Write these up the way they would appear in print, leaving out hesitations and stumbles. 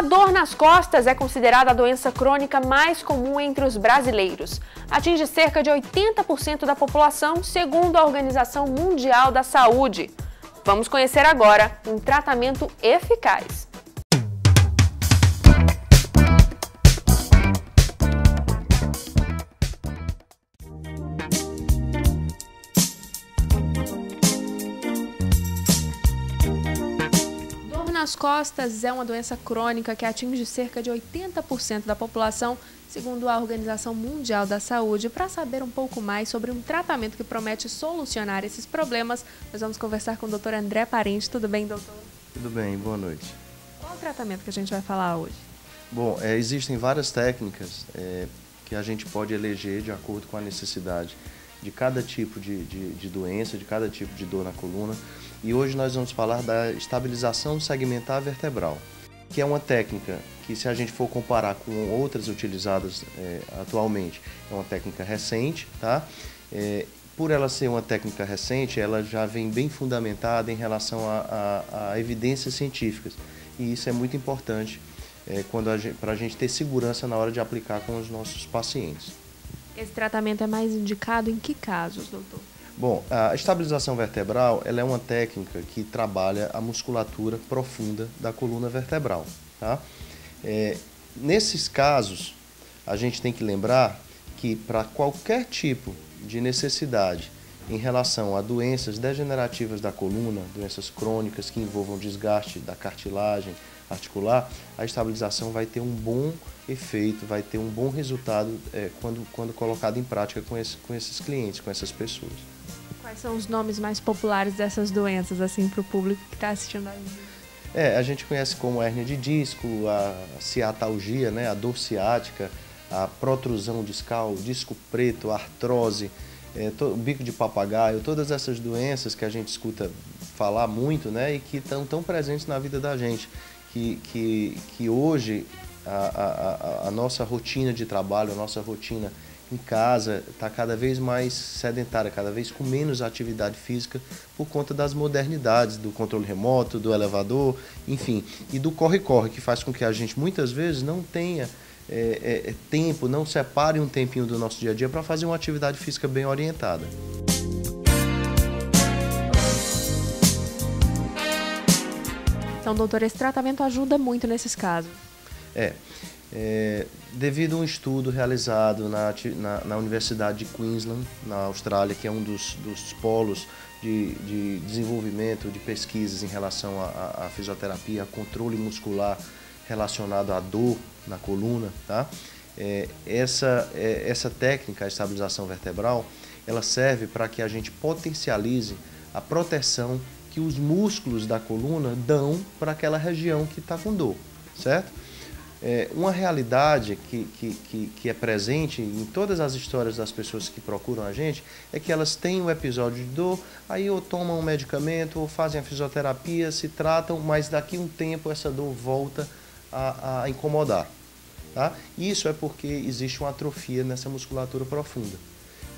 A dor nas costas é considerada a doença crônica mais comum entre os brasileiros. Atinge cerca de 80% da população, segundo a Organização Mundial da Saúde. Vamos conhecer agora um tratamento eficaz. Nas costas é uma doença crônica que atinge cerca de 80% da população, segundo a Organização Mundial da Saúde. Para saber um pouco mais sobre um tratamento que promete solucionar esses problemas, nós vamos conversar com o Dr. André Parente. Tudo bem, doutor? Tudo bem, boa noite. Qual o tratamento que a gente vai falar hoje? Bom, existem várias técnicas que a gente pode eleger de acordo com a necessidade de cada tipo de doença, de cada tipo de dor na coluna. E hoje nós vamos falar da estabilização segmentar vertebral, que é uma técnica que, se a gente for comparar com outras utilizadas atualmente, é uma técnica recente, tá? Por ela ser uma técnica recente, ela já vem bem fundamentada em relação a evidências científicas. E isso é muito importante para a gente ter segurança na hora de aplicar com os nossos pacientes. Esse tratamento é mais indicado em que casos, doutor? Bom, a estabilização vertebral ela é uma técnica que trabalha a musculatura profunda da coluna vertebral. Tá? Nesses casos, a gente tem que lembrar que para qualquer tipo de necessidade em relação a doenças degenerativas da coluna, doenças crônicas que envolvam desgaste da cartilagem articular, a estabilização vai ter um bom efeito, vai ter um bom resultado quando colocado em prática com esses clientes, com essas pessoas. Quais são os nomes mais populares dessas doenças, assim, para o público que está assistindo a gente? A gente conhece como hérnia de disco, a ciatalgia, né, a dor ciática, a protrusão discal, disco preto, a artrose, o bico de papagaio, todas essas doenças que a gente escuta falar muito, né, e que estão tão presentes na vida da gente, que hoje a nossa rotina de trabalho, a nossa rotina em casa está cada vez mais sedentária, cada vez com menos atividade física por conta das modernidades, do controle remoto, do elevador, enfim, e do corre-corre, que faz com que a gente muitas vezes não tenha tempo, não separe um tempinho do nosso dia a dia para fazer uma atividade física bem orientada. Então, doutor, esse tratamento ajuda muito nesses casos? Devido a um estudo realizado na Universidade de Queensland, na Austrália, que é um dos polos de desenvolvimento de pesquisas em relação à fisioterapia, a controle muscular relacionado à dor na coluna, tá? Essa técnica, a estabilização vertebral, ela serve para que a gente potencialize a proteção que os músculos da coluna dão para aquela região que está com dor, certo? Uma realidade que é presente em todas as histórias das pessoas que procuram a gente é que elas têm um episódio de dor, aí ou tomam um medicamento ou fazem a fisioterapia, se tratam, mas daqui a um tempo essa dor volta a incomodar. Tá? Isso é porque existe uma atrofia nessa musculatura profunda.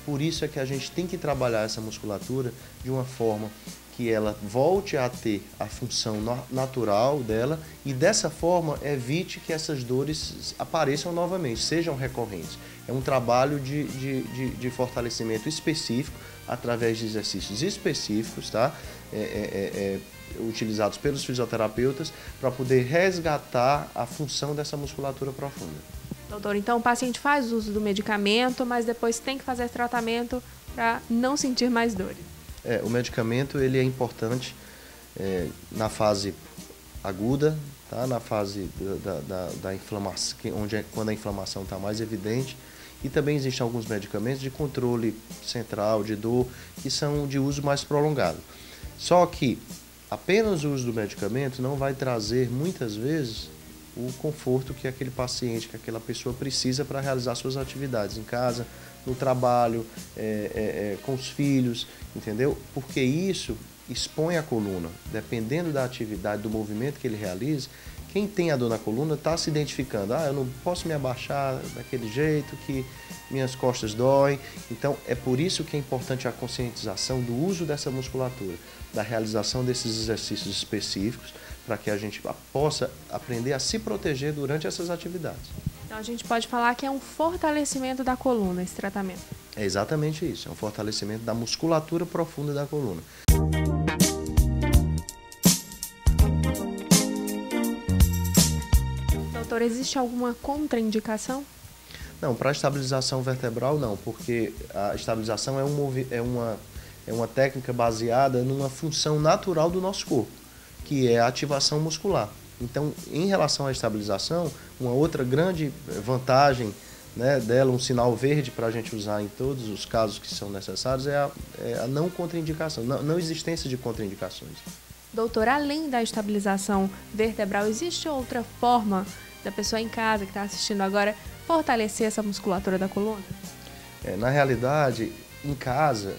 Por isso é que a gente tem que trabalhar essa musculatura de uma forma que ela volte a ter a função natural dela e dessa forma evite que essas dores apareçam novamente, sejam recorrentes. É um trabalho de fortalecimento específico através de exercícios específicos, tá? Utilizados pelos fisioterapeutas para poder resgatar a função dessa musculatura profunda. Doutor, então o paciente faz uso do medicamento, mas depois tem que fazer tratamento para não sentir mais dores. O medicamento ele é importante na fase aguda, tá? Na fase da inflamação, quando a inflamação está mais evidente. E também existem alguns medicamentos de controle central de dor que são de uso mais prolongado. Só que apenas o uso do medicamento não vai trazer muitas vezes o conforto que aquele paciente, que aquela pessoa precisa para realizar suas atividades em casa, no trabalho, com os filhos, entendeu? Porque isso expõe a coluna. Dependendo da atividade, do movimento que ele realize, quem tem a dor na coluna está se identificando. Eu não posso me abaixar daquele jeito, que minhas costas doem. Então, é por isso que é importante a conscientização do uso dessa musculatura, da realização desses exercícios específicos, para que a gente possa aprender a se proteger durante essas atividades. Então a gente pode falar que é um fortalecimento da coluna esse tratamento. É exatamente isso, é um fortalecimento da musculatura profunda da coluna. Doutor, existe alguma contraindicação? Não, para a estabilização vertebral não, porque a estabilização é uma técnica baseada numa função natural do nosso corpo, que é a ativação muscular. Então, em relação à estabilização, uma outra grande vantagem, né, dela, um sinal verde para a gente usar em todos os casos que são necessários, é a não contraindicação, não existência de contraindicações. Doutor, além da estabilização vertebral, existe outra forma da pessoa em casa que está assistindo agora fortalecer essa musculatura da coluna? Na realidade, em casa,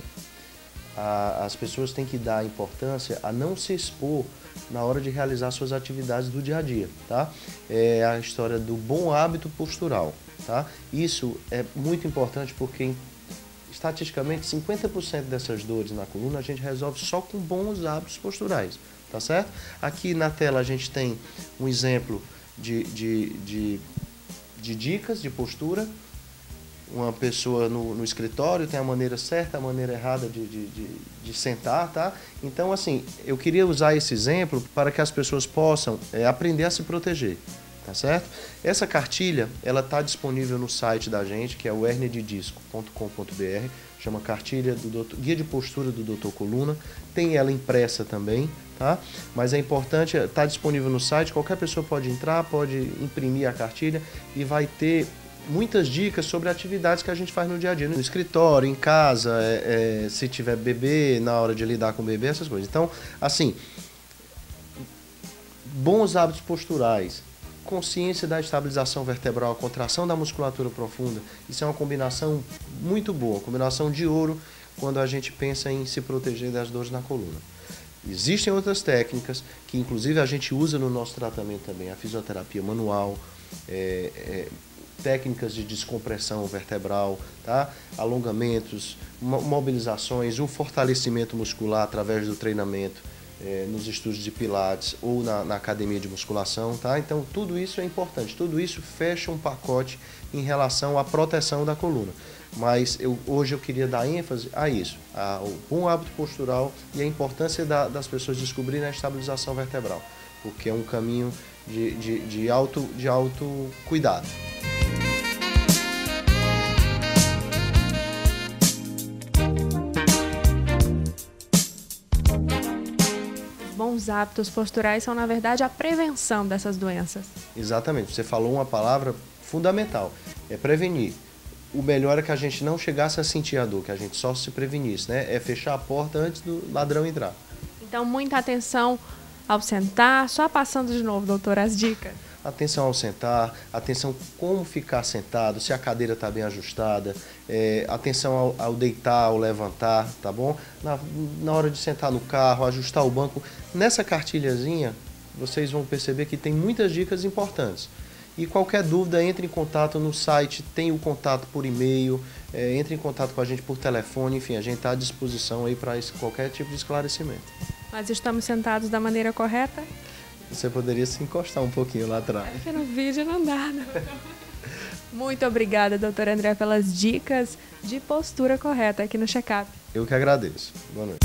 as pessoas têm que dar importância a não se expor na hora de realizar suas atividades do dia a dia, tá? É a história do bom hábito postural, tá? Isso é muito importante porque, estatisticamente, 50% dessas dores na coluna a gente resolve só com bons hábitos posturais, tá certo? Aqui na tela a gente tem um exemplo de dicas de postura. Uma pessoa no escritório tem a maneira certa, a maneira errada de sentar, tá? Então, assim, eu queria usar esse exemplo para que as pessoas possam aprender a se proteger, tá certo? Essa cartilha, ela está disponível no site da gente, que é o herniadedisco.com.br, chama cartilha Guia de Postura do Dr. Coluna, tem ela impressa também, tá? Mas é importante, está disponível no site, qualquer pessoa pode entrar, pode imprimir a cartilha e vai ter muitas dicas sobre atividades que a gente faz no dia a dia, no escritório, em casa, se tiver bebê, na hora de lidar com o bebê, essas coisas. Então, assim, bons hábitos posturais, consciência da estabilização vertebral, a contração da musculatura profunda, isso é uma combinação muito boa, combinação de ouro quando a gente pensa em se proteger das dores na coluna. Existem outras técnicas que inclusive a gente usa no nosso tratamento também, a fisioterapia manual, técnicas de descompressão vertebral, tá? Alongamentos, mobilizações, o fortalecimento muscular através do treinamento nos estúdios de pilates ou na academia de musculação, tá? Então tudo isso é importante, tudo isso fecha um pacote em relação à proteção da coluna. Mas hoje eu queria dar ênfase a isso, ao bom hábito postural e a importância das pessoas descobrirem a estabilização vertebral, porque é um caminho de autocuidado. Bons hábitos posturais são, na verdade, a prevenção dessas doenças. Exatamente, você falou uma palavra fundamental, é prevenir. O melhor é que a gente não chegasse a sentir a dor, que a gente só se prevenisse, né? É fechar a porta antes do ladrão entrar. Então, muita atenção ao sentar. Só passando de novo, doutor, as dicas. Atenção ao sentar, atenção como ficar sentado, se a cadeira está bem ajustada, atenção ao deitar, ao levantar, tá bom? Na hora de sentar no carro, ajustar o banco. Nessa cartilhazinha, vocês vão perceber que tem muitas dicas importantes. E qualquer dúvida, entre em contato no site, tem o contato por e-mail, entre em contato com a gente por telefone, enfim, a gente está à disposição aí para qualquer tipo de esclarecimento. Nós estamos sentados da maneira correta? Você poderia se encostar um pouquinho lá atrás. Porque no vídeo não dá, não. Muito obrigada, doutor André, pelas dicas de postura correta aqui no Check-up. Eu que agradeço. Boa noite.